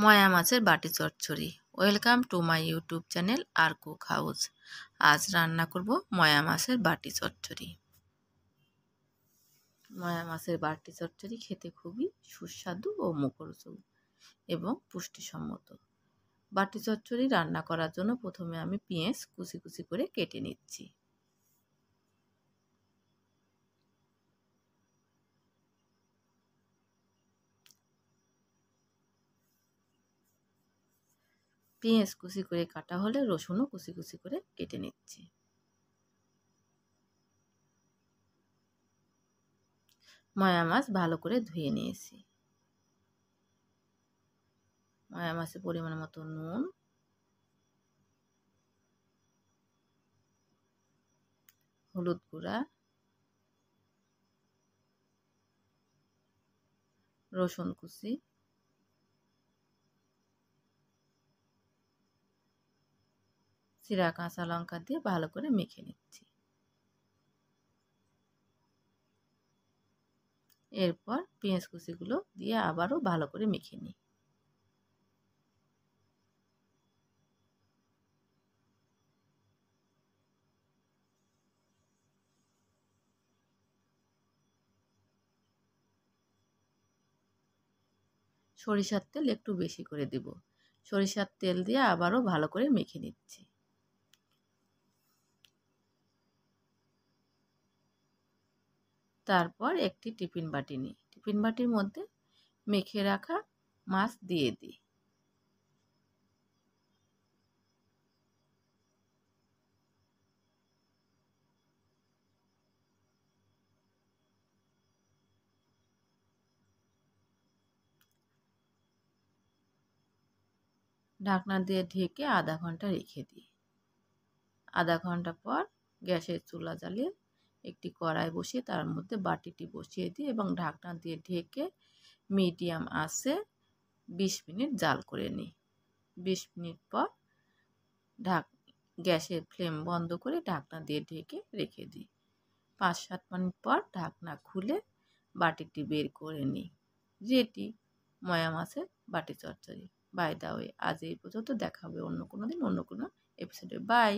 ময়া মাছের বাটি চচ্চড়ি। Welcome to my YouTube channel আর কুক হাউস। আজ রান্না করব ময়া মাছের বাটি চচ্চড়ি। ময়া মাছের বাটি চচ্চড়ি খেতে খুবই সুস্বাদু ও মুখরোচক এবং পুষ্টিসম্মত। বাটি চচ্চড়ি রান্না করার জন্য প্রথমে আমি পেঁয়াজ কুচি কুচি করে কেটে নিচ্ছি। পেঁয়াজ কুচি করে কাটা হলে রসুনও কুচি কুচি করে কেটে নিচ্ছি। ময়া মাছ ভালো করে ধুয়ে নিয়েছি। ময়া মাছে পরিমাণ মতো নুন, হলুদ গুঁড়া, রসুন কুচি, চিরা কাঁচা লঙ্কা দিয়ে ভালো করে মেখে নিচ্ছি। এরপর পেঁয়াজ কুচিগুলো দিয়ে আবারও ভালো করে মেখে নিই। সরিষার তেল একটু বেশি করে দেব। সরিষার তেল দিয়ে আবারও ভালো করে মেখে নিচ্ছি। তারপর একটি টিফিন বাটি নিই। টিফিন বাটির মধ্যে মেখে রাখা মাছ দিয়ে দিই। ঢাকনা দিয়ে ঢেকে আধা ঘন্টা রেখে দিই। আধা ঘন্টা পর গ্যাসের চুলা জ্বালিয়ে একটি কড়াই বসিয়ে তার মধ্যে বাটিটি বসিয়ে দিই এবং ঢাকনা দিয়ে ঢেকে মিডিয়াম আঁচে 20 মিনিট জাল করে নিই। 20 মিনিট পর গ্যাসের ফ্লেম বন্ধ করে ঢাকনা দিয়ে ঢেকে রেখে দিই। 5-7 মিনিট পর ঢাকনা খুলে বাটিটি বের করে নিই। রেডি ময়া মাছের বাটি চচ্চড়ি। বাই দ্য ওয়ে, আজ এই পর্যন্ত। দেখা হবে অন্য কোনো দিন অন্য কোনো এপিসোডে। বাই।